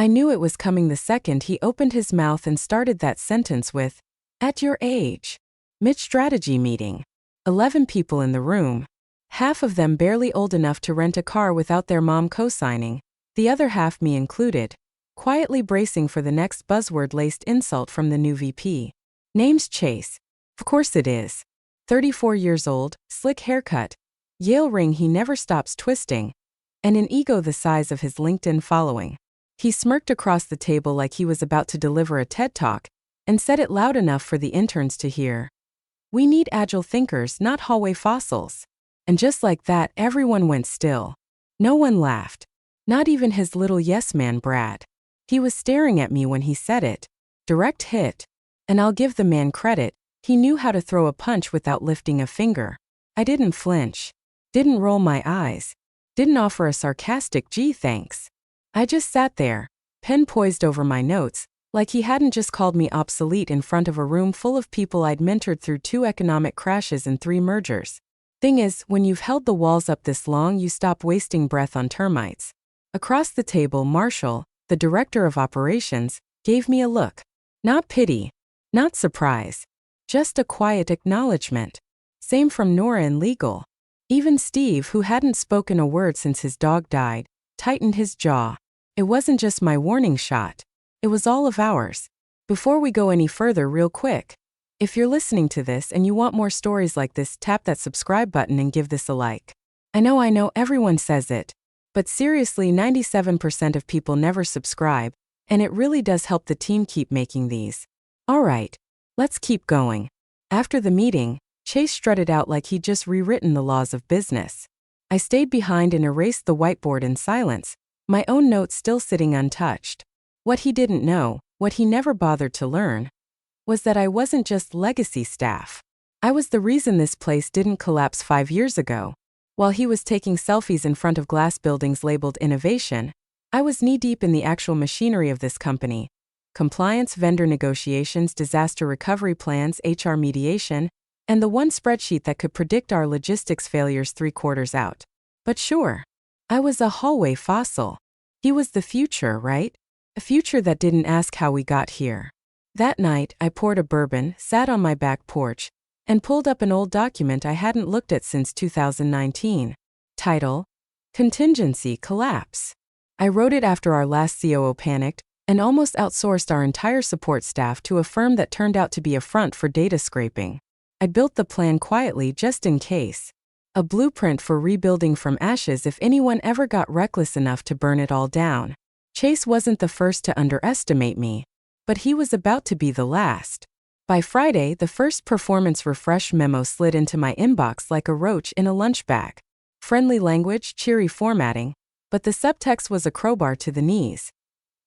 I knew it was coming the second he opened his mouth and started that sentence with, "At your age." Mid-strategy meeting. 11 people in the room. Half of them barely old enough to rent a car without their mom co-signing, the other half, me included, quietly bracing for the next buzzword-laced insult from the new VP. Name's Chase. Of course it is. 34 years old, slick haircut, Yale ring he never stops twisting, and an ego the size of his LinkedIn following. He smirked across the table like he was about to deliver a TED Talk, and said it loud enough for the interns to hear. "We need agile thinkers, not hallway fossils." And just like that, everyone went still. No one laughed. Not even his little yes man Brad. He was staring at me when he said it. Direct hit. And I'll give the man credit, he knew how to throw a punch without lifting a finger. I didn't flinch. Didn't roll my eyes. Didn't offer a sarcastic "gee thanks." I just sat there, pen poised over my notes, like he hadn't just called me obsolete in front of a room full of people I'd mentored through 2 economic crashes and 3 mergers. Thing is, when you've held the walls up this long, you stop wasting breath on termites. Across the table, Marshall, the director of operations, gave me a look. Not pity. Not surprise. Just a quiet acknowledgement. Same from Nora in legal. Even Steve, who hadn't spoken a word since his dog died, tightened his jaw. It wasn't just my warning shot. It was all of ours. Before we go any further, real quick, if you're listening to this and you want more stories like this, tap that subscribe button and give this a like. I know everyone says it, but seriously, 97% of people never subscribe, and it really does help the team keep making these. Alright, let's keep going. After the meeting, Chase strutted out like he'd just rewritten the laws of business. I stayed behind and erased the whiteboard in silence, my own notes still sitting untouched. What he didn't know, what he never bothered to learn, was that I wasn't just legacy staff. I was the reason this place didn't collapse 5 years ago. While he was taking selfies in front of glass buildings labeled innovation, I was knee-deep in the actual machinery of this company. Compliance, vendor negotiations, disaster recovery plans, HR mediation, and the one spreadsheet that could predict our logistics failures 3 quarters out. But sure, I was a hallway fossil. He was the future, right? A future that didn't ask how we got here. That night, I poured a bourbon, sat on my back porch, and pulled up an old document I hadn't looked at since 2019. Title: Contingency Collapse. I wrote it after our last COO panicked and almost outsourced our entire support staff to a firm that turned out to be a front for data scraping. I built the plan quietly just in case. A blueprint for rebuilding from ashes if anyone ever got reckless enough to burn it all down. Chase wasn't the first to underestimate me, but he was about to be the last. By Friday, the first performance refresh memo slid into my inbox like a roach in a lunch bag. Friendly language, cheery formatting, but the subtext was a crowbar to the knees.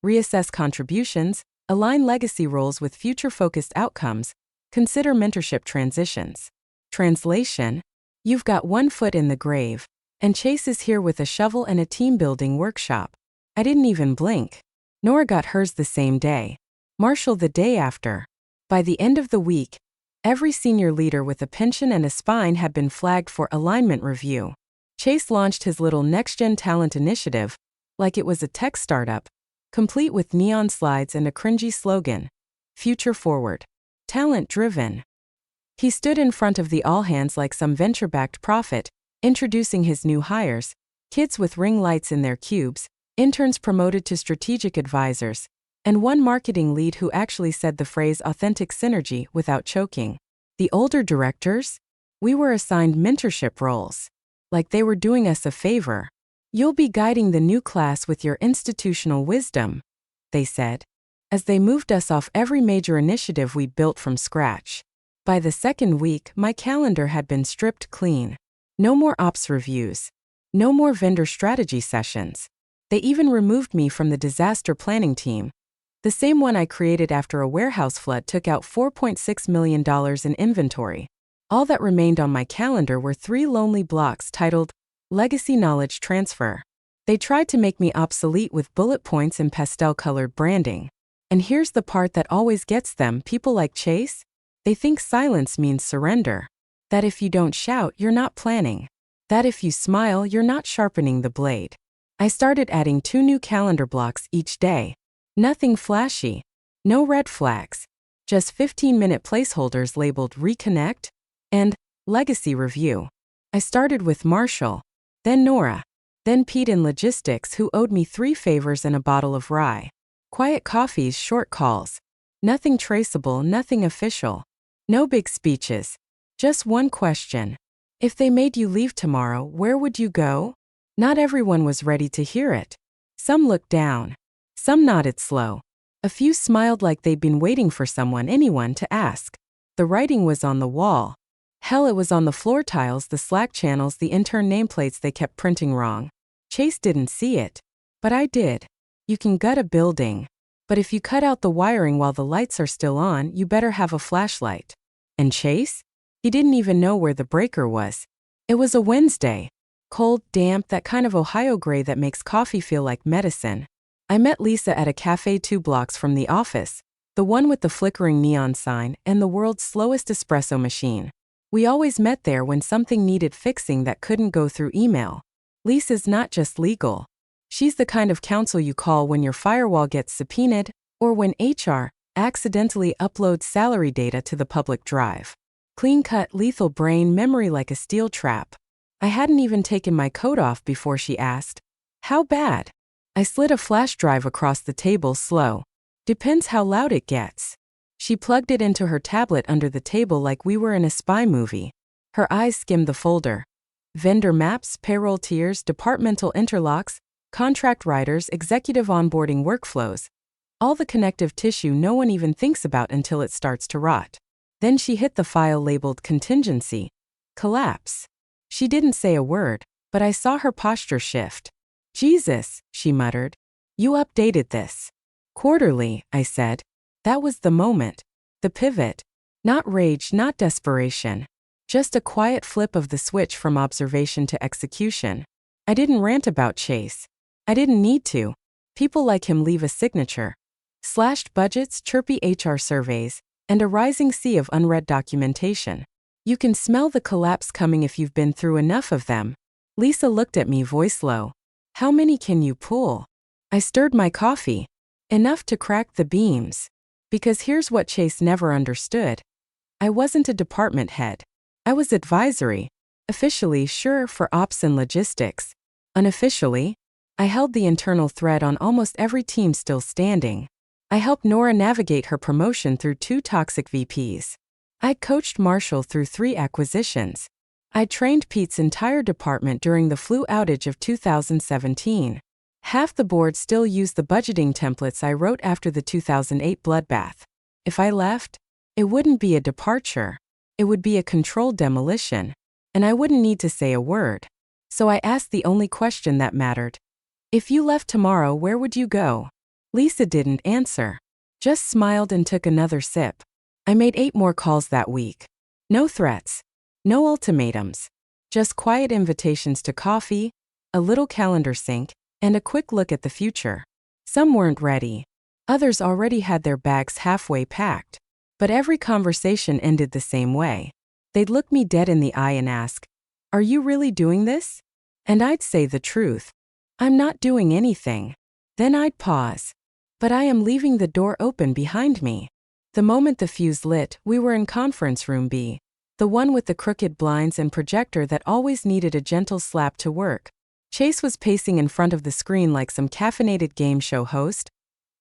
Reassess contributions, align legacy roles with future-focused outcomes, consider mentorship transitions. Translation: you've got 1 foot in the grave, and Chase is here with a shovel and a team-building workshop. I didn't even blink. Nora got hers the same day. Marshall the day after. By the end of the week, every senior leader with a pension and a spine had been flagged for alignment review. Chase launched his little next-gen talent initiative, like it was a tech startup, complete with neon slides and a cringy slogan: Future Forward. Talent Driven. He stood in front of the all-hands like some venture-backed prophet, introducing his new hires, kids with ring lights in their cubes, interns promoted to strategic advisors, and one marketing lead who actually said the phrase authentic synergy without choking. The older directors? We were assigned mentorship roles. Like they were doing us a favor. "You'll be guiding the new class with your institutional wisdom," they said, as they moved us off every major initiative we'd built from scratch. By the second week, my calendar had been stripped clean. No more ops reviews. No more vendor strategy sessions. They even removed me from the disaster planning team, the same one I created after a warehouse flood took out $4.6 million in inventory. All that remained on my calendar were 3 lonely blocks titled Legacy Knowledge Transfer. They tried to make me obsolete with bullet points and pastel-colored branding. And here's the part that always gets them, people like Chase? They think silence means surrender. That if you don't shout, you're not planning. That if you smile, you're not sharpening the blade. I started adding 2 new calendar blocks each day. Nothing flashy. No red flags. Just 15-minute placeholders labeled Reconnect and Legacy Review. I started with Marshall, then Nora, then Pete in logistics, who owed me 3 favors and a bottle of rye. Quiet coffees, short calls. Nothing traceable, nothing official. No big speeches. Just one question. If they made you leave tomorrow, where would you go? Not everyone was ready to hear it. Some looked down. Some nodded slow. A few smiled like they'd been waiting for anyone to ask. The writing was on the wall. Hell, it was on the floor tiles, the Slack channels, the intern nameplates they kept printing wrong. Chase didn't see it. But I did. You can gut a building. But if you cut out the wiring while the lights are still on, you better have a flashlight. And Chase? He didn't even know where the breaker was. It was a Wednesday. Cold, damp, that kind of Ohio gray that makes coffee feel like medicine. I met Lisa at a cafe 2 blocks from the office, the one with the flickering neon sign and the world's slowest espresso machine. We always met there when something needed fixing that couldn't go through email. Lisa's not just legal. She's the kind of counsel you call when your firewall gets subpoenaed or when HR accidentally uploads salary data to the public drive. Clean-cut, lethal brain memory like a steel trap. I hadn't even taken my coat off before she asked, "How bad?" I slid a flash drive across the table slow. "Depends how loud it gets." She plugged it into her tablet under the table like we were in a spy movie. Her eyes skimmed the folder. Vendor maps, payroll tiers, departmental interlocks, contract writers, executive onboarding workflows. All the connective tissue no one even thinks about until it starts to rot. Then she hit the file labeled contingency. Collapse. She didn't say a word, but I saw her posture shift. "Jesus," she muttered. "You updated this." "Quarterly," I said. That was the moment. The pivot. Not rage, not desperation. Just a quiet flip of the switch from observation to execution. I didn't rant about Chase. I didn't need to. People like him leave a signature. Slashed budgets, chirpy HR surveys, and a rising sea of unread documentation. You can smell the collapse coming if you've been through enough of them. Lisa looked at me, voice low. "How many can you pull?" I stirred my coffee. Enough to crack the beams. Because here's what Chase never understood. I wasn't a department head. I was advisory. Officially, sure, for ops and logistics. Unofficially, I held the internal thread on almost every team still standing. I helped Nora navigate her promotion through 2 toxic VPs. I coached Marshall through 3 acquisitions. I trained Pete's entire department during the flu outage of 2017. Half the board still used the budgeting templates I wrote after the 2008 bloodbath. If I left, it wouldn't be a departure. It would be a controlled demolition. And I wouldn't need to say a word. So I asked the only question that mattered. "If you left tomorrow, where would you go?" Lisa didn't answer. Just smiled and took another sip. I made 8 more calls that week. No threats. No ultimatums. Just quiet invitations to coffee, a little calendar sync, and a quick look at the future. Some weren't ready. Others already had their bags halfway packed. But every conversation ended the same way. They'd look me dead in the eye and ask, "Are you really doing this?" And I'd say the truth. "I'm not doing anything." Then I'd pause. "But I am leaving the door open behind me." The moment the fuse lit, we were in conference room B. The one with the crooked blinds and projector that always needed a gentle slap to work. Chase was pacing in front of the screen like some caffeinated game show host,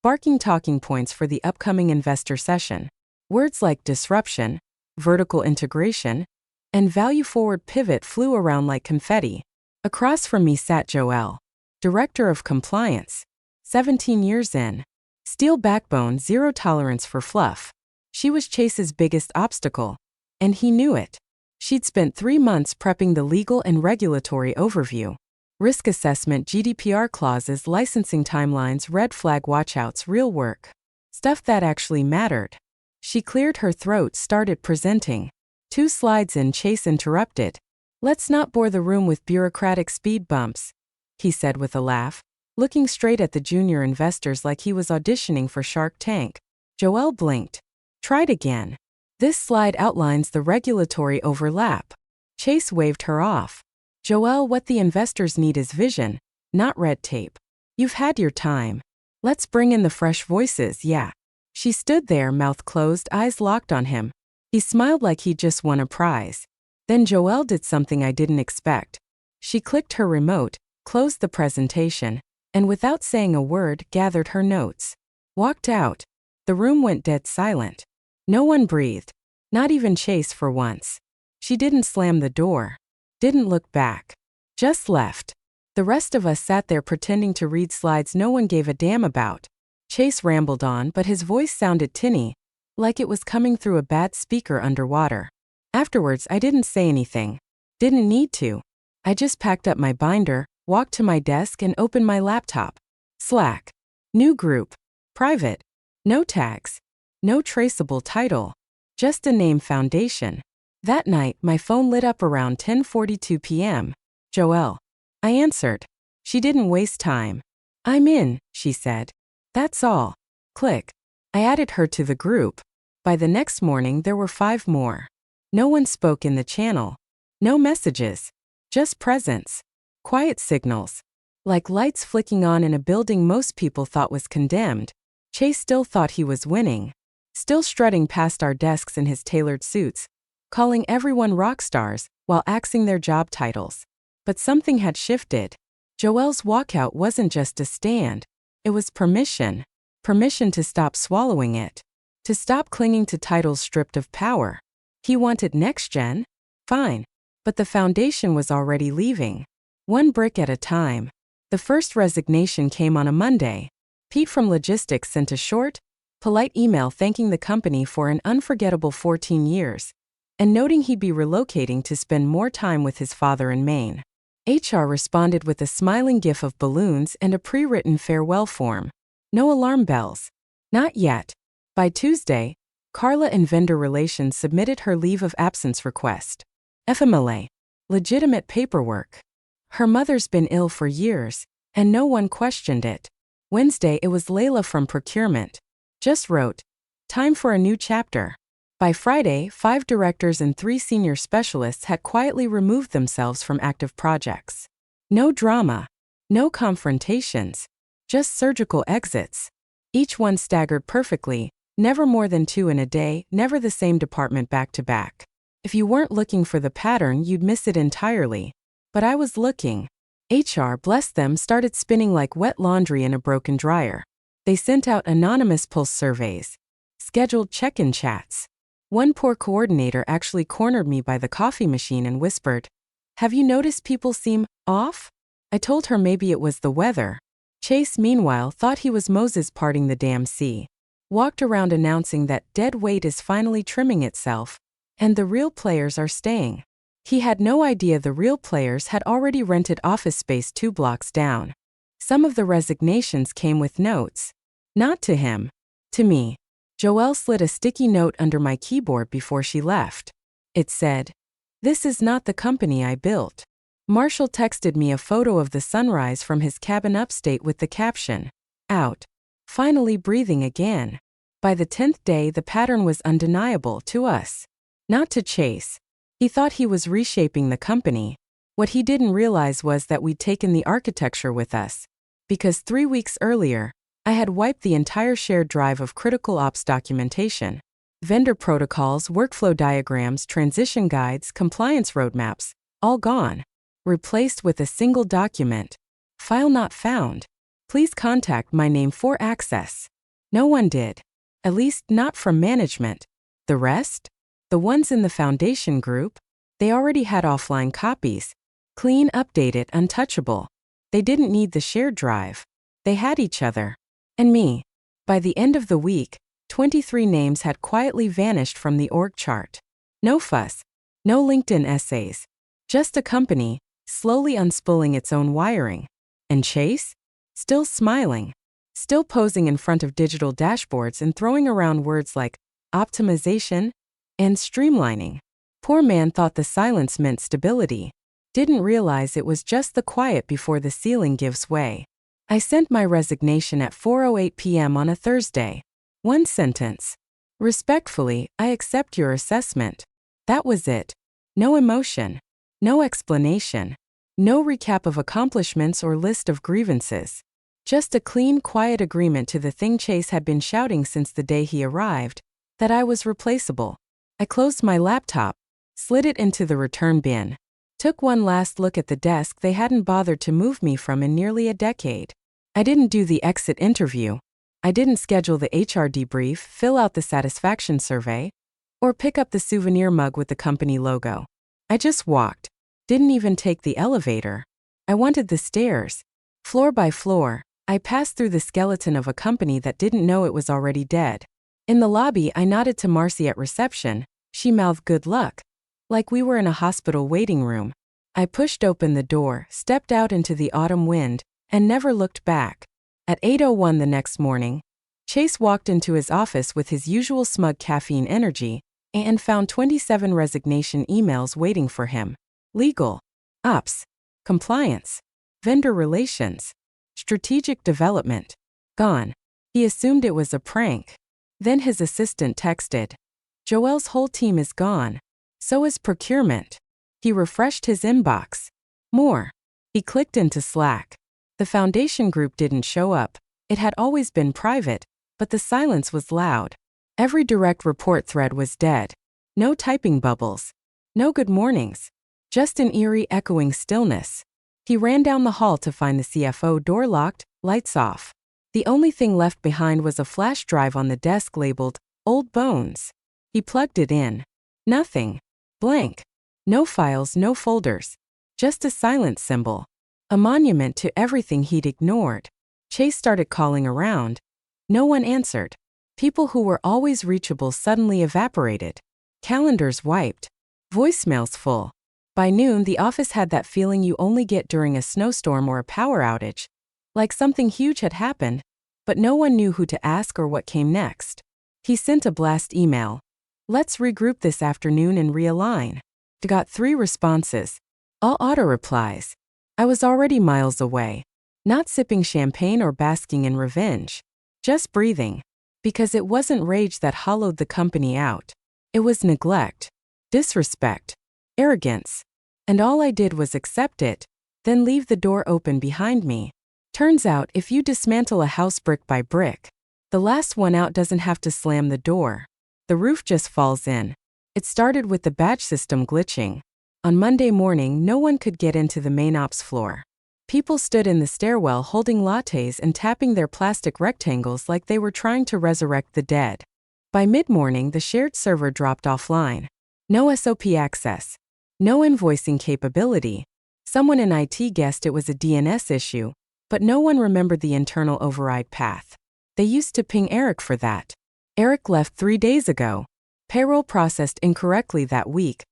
barking talking points for the upcoming investor session. Words like disruption, vertical integration, and value-forward pivot flew around like confetti. Across from me sat Joelle, Director of Compliance, 17 years in. Steel backbone, zero tolerance for fluff. She was Chase's biggest obstacle, and he knew it. She'd spent 3 months prepping the legal and regulatory overview. Risk assessment, GDPR clauses, licensing timelines, red flag watchouts, real work. Stuff that actually mattered. She cleared her throat, started presenting. 2 slides in, Chase interrupted. "Let's not bore the room with bureaucratic speed bumps," he said with a laugh, looking straight at the junior investors like he was auditioning for Shark Tank. Joelle blinked. Tried again. "This slide outlines the regulatory overlap." Chase waved her off. "Joelle, what the investors need is vision, not red tape. You've had your time. Let's bring in the fresh voices, yeah. She stood there, mouth closed, eyes locked on him. He smiled like he'd just won a prize. Then Joelle did something I didn't expect. She clicked her remote, closed the presentation, and without saying a word, gathered her notes. Walked out. The room went dead silent. No one breathed. Not even Chase for once. She didn't slam the door. Didn't look back. Just left. The rest of us sat there pretending to read slides no one gave a damn about. Chase rambled on, but his voice sounded tinny, like it was coming through a bad speaker underwater. Afterwards, I didn't say anything. Didn't need to. I just packed up my binder, walked to my desk and opened my laptop. Slack. New group. Private. No tags. No traceable title. Just a name foundation. That night, my phone lit up around 10:42 p.m. Joelle. I answered. She didn't waste time. I'm in, she said. That's all. Click. I added her to the group. By the next morning, there were 5 more. No one spoke in the channel. No messages. Just presence. Quiet signals. Like lights flicking on in a building most people thought was condemned. Chase still thought he was winning. Still strutting past our desks in his tailored suits, calling everyone rock stars while axing their job titles. But something had shifted. Joelle's walkout wasn't just a stand. It was permission. Permission to stop swallowing it. To stop clinging to titles stripped of power. He wanted next gen? Fine. But the foundation was already leaving. One brick at a time. The first resignation came on a Monday. Pete from Logistics sent a short, polite email thanking the company for an unforgettable 14 years, and noting he'd be relocating to spend more time with his father in Maine. HR responded with a smiling gif of balloons and a pre-written farewell form. No alarm bells. Not yet. By Tuesday, Carla in vendor relations submitted her leave of absence request. FMLA. Legitimate paperwork. Her mother's been ill for years, and no one questioned it. Wednesday, it was Layla from procurement. Just wrote, time for a new chapter. By Friday, 5 directors and 3 senior specialists had quietly removed themselves from active projects. No drama. No confrontations. Just surgical exits. Each one staggered perfectly, never more than 2 in a day, never the same department back to back. If you weren't looking for the pattern, you'd miss it entirely. But I was looking. HR, bless them, started spinning like wet laundry in a broken dryer. They sent out anonymous pulse surveys. Scheduled check-in chats. One poor coordinator actually cornered me by the coffee machine and whispered, "Have you noticed people seem off?" I told her maybe it was the weather. Chase, meanwhile, thought he was Moses parting the damn sea. Walked around announcing that dead weight is finally trimming itself, and the real players are staying. He had no idea the real players had already rented office space 2 blocks down. Some of the resignations came with notes. Not to him. To me. Joelle slid a sticky note under my keyboard before she left. It said, "This is not the company I built." Marshall texted me a photo of the sunrise from his cabin upstate with the caption, "Out." Finally breathing again. By the 10th day, the pattern was undeniable to us. Not to Chase. He thought he was reshaping the company. What he didn't realize was that we'd taken the architecture with us. Because 3 weeks earlier, I had wiped the entire shared drive of critical ops documentation. Vendor protocols, workflow diagrams, transition guides, compliance roadmaps, all gone. Replaced with a single document. File not found. Please contact my name for access. No one did. At least not from management. The rest? The ones in the foundation group? They already had offline copies. Clean, updated, untouchable. They didn't need the shared drive. They had each other. And me. By the end of the week, 23 names had quietly vanished from the org chart. No fuss. No LinkedIn essays. Just a company, slowly unspooling its own wiring. And Chase? Still smiling. Still posing in front of digital dashboards and throwing around words like optimization and streamlining. Poor man thought the silence meant stability. Didn't realize it was just the quiet before the ceiling gives way. I sent my resignation at 4:08 p.m. on a Thursday. One sentence. Respectfully, I accept your assessment. That was it. No emotion. No explanation. No recap of accomplishments or list of grievances. Just a clean, quiet agreement to the thing Chase had been shouting since the day he arrived, that I was replaceable. I closed my laptop, slid it into the return bin, took one last look at the desk they hadn't bothered to move me from in nearly a decade. I didn't do the exit interview. I didn't schedule the HR debrief, fill out the satisfaction survey, or pick up the souvenir mug with the company logo. I just walked. Didn't even take the elevator. I wanted the stairs. Floor by floor, I passed through the skeleton of a company that didn't know it was already dead. In the lobby, I nodded to Marcy at reception. She mouthed good luck, like we were in a hospital waiting room. I pushed open the door, stepped out into the autumn wind, and never looked back. At 8:01 the next morning, Chase walked into his office with his usual smug caffeine energy and found 27 resignation emails waiting for him. Legal, ops, compliance, vendor relations, strategic development. Gone. He assumed it was a prank. Then his assistant texted, "Joel's whole team is gone. So is procurement." He refreshed his inbox. More. He clicked into Slack. The foundation group didn't show up. It had always been private, but the silence was loud. Every direct report thread was dead. No typing bubbles. No good mornings. Just an eerie, echoing stillness. He ran down the hall to find the CFO door locked, lights off. The only thing left behind was a flash drive on the desk labeled, "Old Bones." He plugged it in. Nothing. Blank. No files, no folders. Just a silent symbol. A monument to everything he'd ignored. Chase started calling around. No one answered. People who were always reachable suddenly evaporated. Calendars wiped. Voicemails full. By noon, the office had that feeling you only get during a snowstorm or a power outage. Like something huge had happened, but no one knew who to ask or what came next. He sent a blast email. "Let's regroup this afternoon and realign." Got 3 responses. All auto replies. I was already miles away. Not sipping champagne or basking in revenge. Just breathing. Because it wasn't rage that hollowed the company out. It was neglect. Disrespect. Arrogance. And all I did was accept it, then leave the door open behind me. Turns out, if you dismantle a house brick by brick, the last one out doesn't have to slam the door. The roof just falls in. It started with the batch system glitching. On Monday morning, no one could get into the main ops floor. People stood in the stairwell holding lattes and tapping their plastic rectangles like they were trying to resurrect the dead. By mid-morning, the shared server dropped offline. No SOP access. No invoicing capability. Someone in IT guessed it was a DNS issue, but no one remembered the internal override path. They used to ping Eric for that. Eric left 3 days ago. Payroll processed incorrectly that week.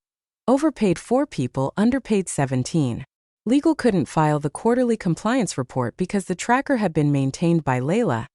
Overpaid 4 people, underpaid 17. Legal couldn't file the quarterly compliance report because the tracker had been maintained by Layla,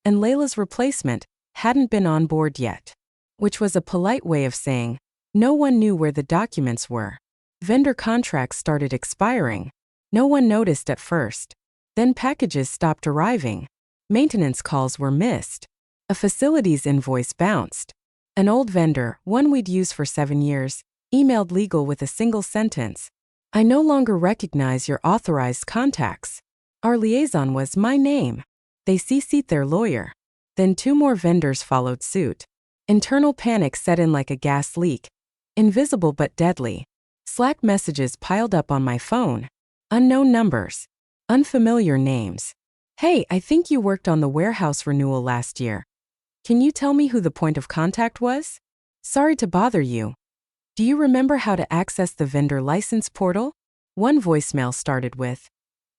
and Layla's replacement hadn't been on board yet. Which was a polite way of saying, no one knew where the documents were. Vendor contracts started expiring. No one noticed at first. Then packages stopped arriving. Maintenance calls were missed. A facilities invoice bounced. An old vendor, one we'd used for 7 years, emailed legal with a single sentence. "I no longer recognize your authorized contacts. Our liaison was my name." They CC'd their lawyer. Then 2 more vendors followed suit. Internal panic set in like a gas leak. Invisible but deadly. Slack messages piled up on my phone. Unknown numbers. Unfamiliar names. "Hey, I think you worked on the warehouse renewal last year. Can you tell me who the point of contact was? Sorry to bother you. Do you remember how to access the vendor license portal?" One voicemail started with,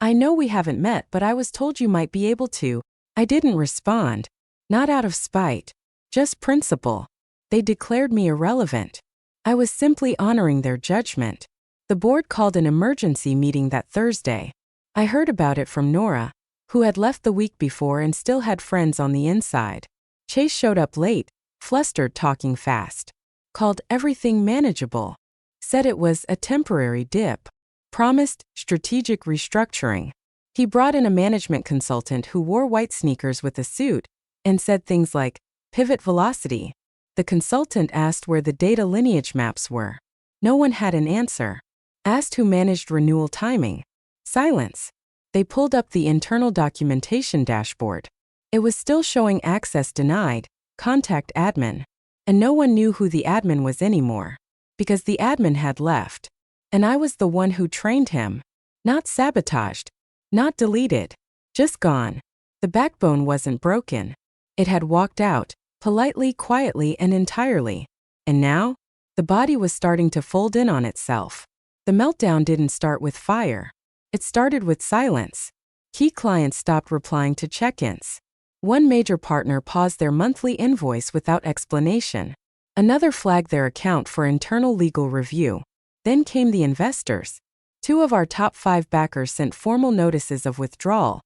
"I know we haven't met, but I was told you might be able to." I didn't respond. Not out of spite. Just principle. They declared me irrelevant. I was simply honoring their judgment. The board called an emergency meeting that Thursday. I heard about it from Nora, who had left the week before and still had friends on the inside. Chase showed up late, flustered, talking fast. Called everything manageable. Said it was a temporary dip. Promised strategic restructuring. He brought in a management consultant who wore white sneakers with a suit and said things like, "Pivot velocity." The consultant asked where the data lineage maps were. No one had an answer. Asked who managed renewal timing. Silence. They pulled up the internal documentation dashboard. It was still showing access denied, contact admin. And no one knew who the admin was anymore. Because the admin had left. And I was the one who trained him. Not sabotaged. Not deleted. Just gone. The backbone wasn't broken. It had walked out, politely, quietly, and entirely. And now, the body was starting to fold in on itself. The meltdown didn't start with fire. It started with silence. Key clients stopped replying to check-ins. One major partner paused their monthly invoice without explanation. Another flagged their account for internal legal review. Then came the investors. 2 of our top 5 backers sent formal notices of withdrawal,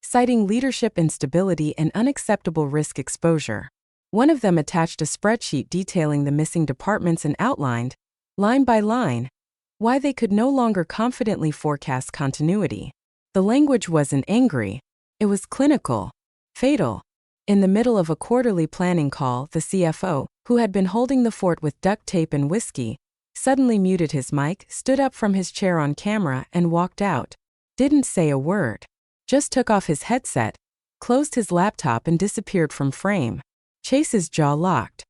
citing leadership instability and unacceptable risk exposure. One of them attached a spreadsheet detailing the missing departments and outlined, line by line, why they could no longer confidently forecast continuity. The language wasn't angry. It was clinical. Fatal. In the middle of a quarterly planning call, the CFO, who had been holding the fort with duct tape and whiskey, suddenly muted his mic, stood up from his chair on camera, and walked out. Didn't say a word. Just took off his headset, closed his laptop, and disappeared from frame. Chase's jaw locked.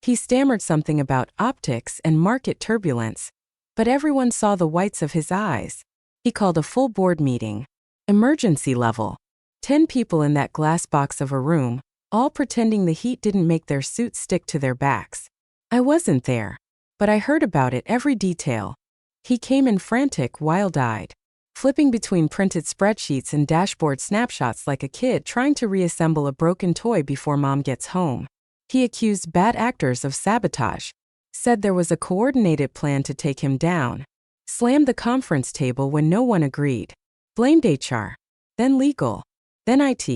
He stammered something about optics and market turbulence, but everyone saw the whites of his eyes. He called a full board meeting. Emergency level. 10 people in that glass box of a room, all pretending the heat didn't make their suits stick to their backs. I wasn't there, but I heard about it, every detail. He came in frantic, wild-eyed, flipping between printed spreadsheets and dashboard snapshots like a kid trying to reassemble a broken toy before mom gets home. He accused bad actors of sabotage, said there was a coordinated plan to take him down, slammed the conference table when no one agreed, blamed HR, then legal, then IT.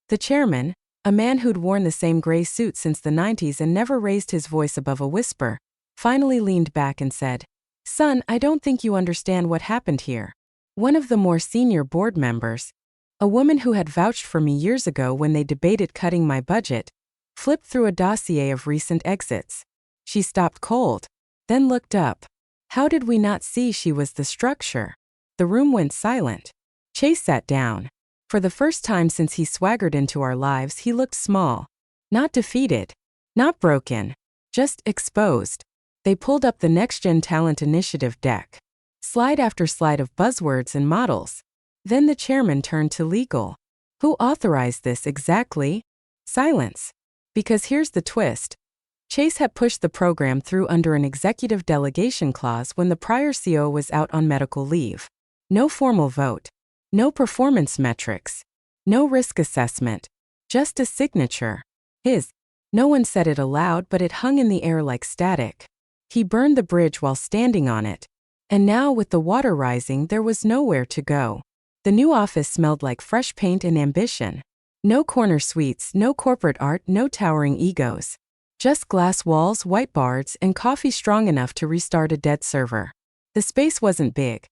The chairman, a man who'd worn the same gray suit since the 90s and never raised his voice above a whisper, finally leaned back and said, "Son, I don't think you understand what happened here." One of the more senior board members, a woman who had vouched for me years ago when they debated cutting my budget, flipped through a dossier of recent exits. She stopped cold, then looked up. How did we not see she was the structure? The room went silent. Chase sat down. For the first time since he swaggered into our lives, he looked small. Not defeated. Not broken. Just exposed. They pulled up the Next Gen Talent Initiative deck. Slide after slide of buzzwords and models. Then the chairman turned to legal. Who authorized this exactly? Silence. Because here's the twist. Chase had pushed the program through under an executive delegation clause when the prior CEO was out on medical leave. No formal vote. No performance metrics. No risk assessment. Just a signature. His. No one said it aloud, but it hung in the air like static. He burned the bridge while standing on it. And now, with the water rising, there was nowhere to go. The new office smelled like fresh paint and ambition. No corner suites, no corporate art, no towering egos. Just glass walls, whiteboards, and coffee strong enough to restart a dead server. The space wasn't big.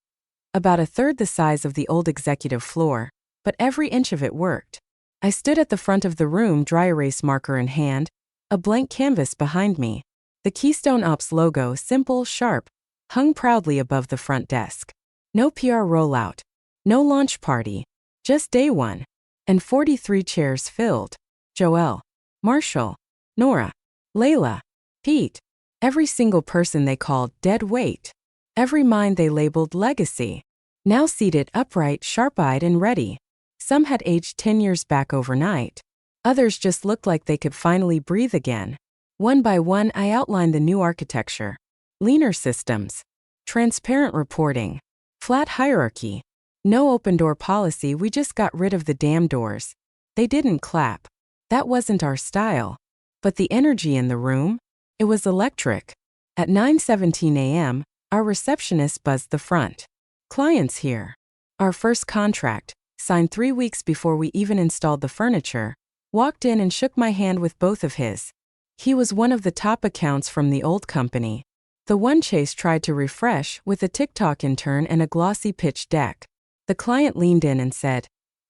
About a third the size of the old executive floor, but every inch of it worked. I stood at the front of the room, dry erase marker in hand, a blank canvas behind me. The Keystone Ops logo, simple, sharp, hung proudly above the front desk. No PR rollout. No launch party. Just day one. And 43 chairs filled. Joelle. Marshall. Nora. Layla. Pete. Every single person they called dead weight. Every mind they labeled legacy. Now seated upright, sharp-eyed, and ready. Some had aged 10 years back overnight. Others just looked like they could finally breathe again. One by one, I outlined the new architecture. Leaner systems. Transparent reporting. Flat hierarchy. No open-door policy, we just got rid of the damn doors. They didn't clap. That wasn't our style. But the energy in the room? It was electric. At 9:17 a.m., our receptionist buzzed the front. Clients here. Our first contract, signed 3 weeks before we even installed the furniture, walked in and shook my hand with both of his. He was one of the top accounts from the old company. The one Chase tried to refresh with a TikTok intern and a glossy pitch deck. The client leaned in and said,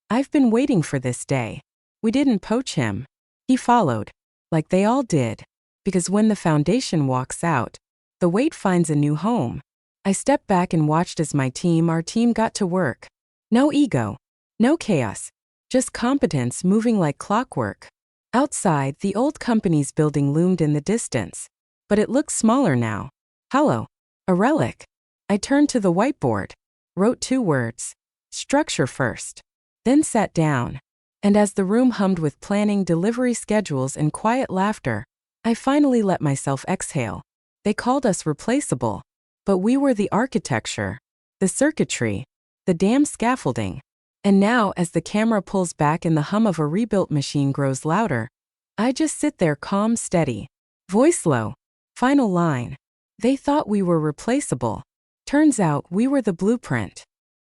"I've been waiting for this day." We didn't poach him. He followed, like they all did. Because when the foundation walks out, the weight finds a new home. I stepped back and watched as our team got to work. No ego, No chaos, just competence moving like clockwork. Outside, the old company's building loomed in the distance, but it looked smaller now. Hollow. A relic. I turned to the whiteboard, wrote 2 words. Structure first. Then sat down. And as the room hummed with planning, delivery schedules, and quiet laughter, I finally let myself exhale. They called us replaceable, but we were the architecture, the circuitry, the damn scaffolding. And now, as the camera pulls back and the hum of a rebuilt machine grows louder, I just sit there calm, steady. Voice low. Final line. They thought we were replaceable. Turns out we were the blueprint.